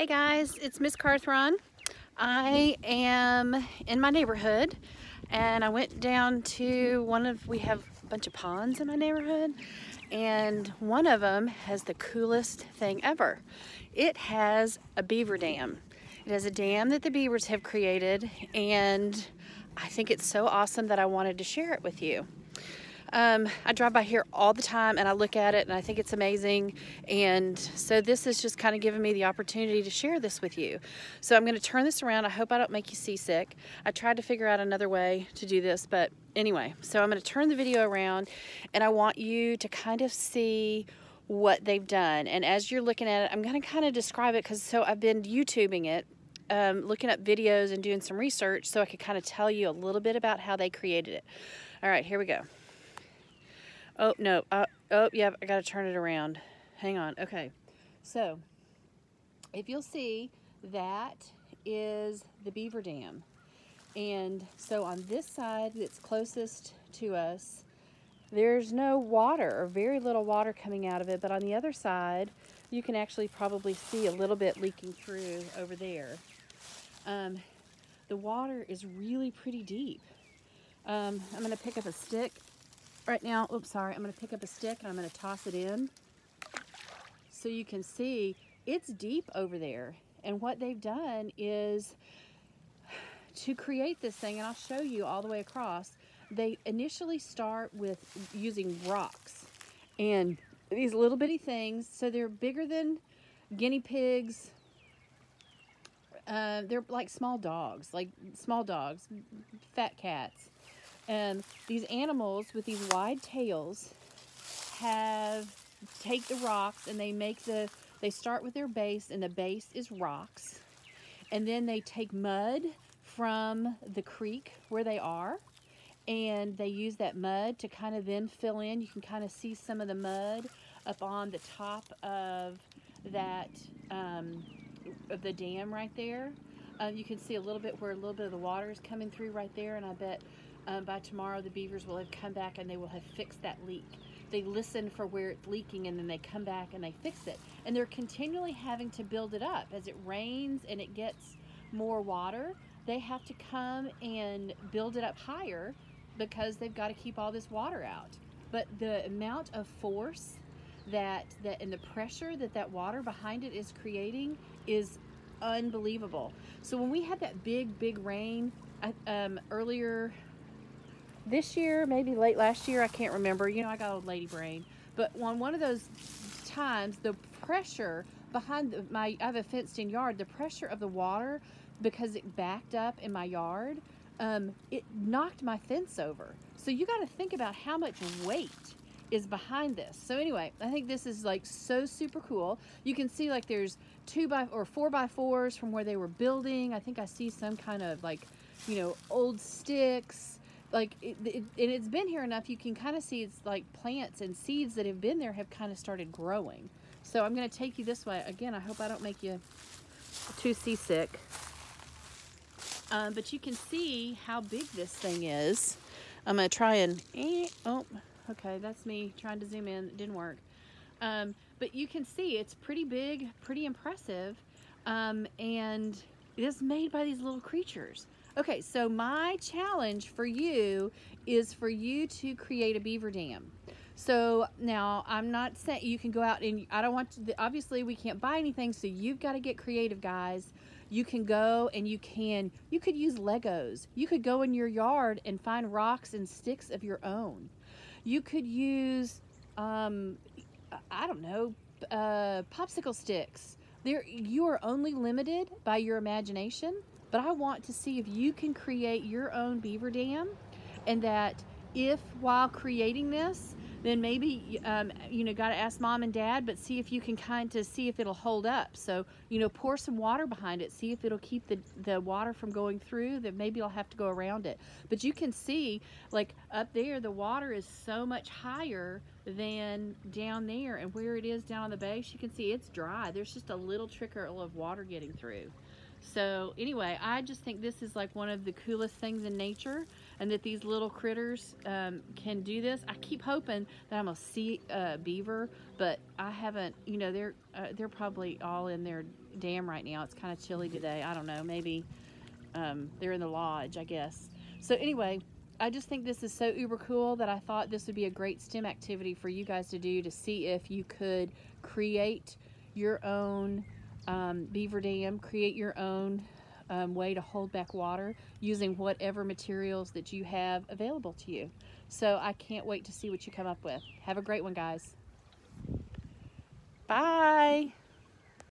Hey guys, it's Miss Carthron. I am in my neighborhood and I went down to we have a bunch of ponds in my neighborhood, and one of them has the coolest thing ever. It has a beaver dam. It has a dam that the beavers have created, and I think it's so awesome that I wanted to share it with you. I drive by here all the time and I look at it and I think it's amazing, and so this is just kind of giving me the opportunity to share this with you. So I'm going to turn this around. I hope I don't make you seasick. I tried to figure out another way to do this, but anyway, so I'm going to turn the video around and I want you to kind of see what they've done, and as you're looking at it, I'm going to kind of describe it because I've been YouTubing it, looking up videos and doing some research so I could kind of tell you a little bit about how they created it. All right, here we go. Oh, no. Oh, yeah, I got to turn it around. Hang on. Okay. So, if you'll see, that is the beaver dam. And so on this side that's closest to us, there's no water or very little water coming out of it. But on the other side, you can actually probably see a little bit leaking through over there. The water is really pretty deep. I'm going to pick up a stick. Right now, oops, sorry, I'm going to pick up a stick and I'm going to toss it in so you can see it's deep over there. And what they've done is to create this thing, and I'll show you all the way across, they initially start with using rocks and these little bitty things. So they're bigger than guinea pigs. They're like small dogs, fat cats. These animals with these wide tails take the rocks and they start with their base, and the base is rocks. And then they take mud from the creek where they are, and they use that mud to kind of then fill in. You can kind of see some of the mud up on the top of that, of the dam right there. You can see a little bit where a little bit of the water is coming through right there, and I bet by tomorrow the beavers will have come back and they will have fixed that leak. They listen for where it's leaking and then they come back and they fix it. And they're continually having to build it up. As it rains and it gets more water, they have to come and build it up higher because they've got to keep all this water out. But the amount of force and the pressure that water behind it is creating is unbelievable. So when we had that big rain earlier this year, maybe late last year, I can't remember. You know, I got old lady brain. But on one of those times, the pressure behind I have a fenced-in yard. The pressure of the water, because it backed up in my yard, it knocked my fence over. So you got to think about how much weight is behind this. So anyway, I think this is like so super cool. You can see like there's 4x4s from where they were building. I think I see some kind of like, you know, old sticks. Like and it's been here enough, you can kind of see it's like plants and seeds that have been there have kind of started growing. So I'm going to take you this way. Again, I hope I don't make you too seasick. But you can see how big this thing is. I'm going to try and, oh, okay, that's me trying to zoom in. It didn't work. But you can see it's pretty big, pretty impressive. And it is made by these little creatures. Okay, so my challenge for you is for you to create a beaver dam. So now I'm not saying you can go out and I don't want to, obviously we can't buy anything, so you've got to get creative, guys. You can go and you could use Legos. You could go in your yard and find rocks and sticks of your own. You could use, I don't know, popsicle sticks. You are only limited by your imagination. But I want to see if you can create your own beaver dam, and that if while creating this, then maybe, you know, got to ask mom and dad, but see if you can kind of see if it'll hold up. So, you know, pour some water behind it, see if it'll keep the water from going through, then maybe I'll have to go around it. But you can see, like up there, the water is so much higher than down there, and where it is down on the base, you can see it's dry. There's just a little trickle of water getting through. So anyway, I just think this is like one of the coolest things in nature, and that these little critters can do this. I keep hoping that I'm gonna see a beaver, but I haven't. You know, they're probably all in their dam right now. It's kind of chilly today. I don't know. Maybe they're in the lodge, I guess. So anyway, I just think this is so uber cool that I thought this would be a great STEM activity for you guys to do, to see if you could create your own beaver dam, create your own way to hold back water using whatever materials that you have available to you. So I can't wait to see what you come up with. Have a great one, guys. Bye.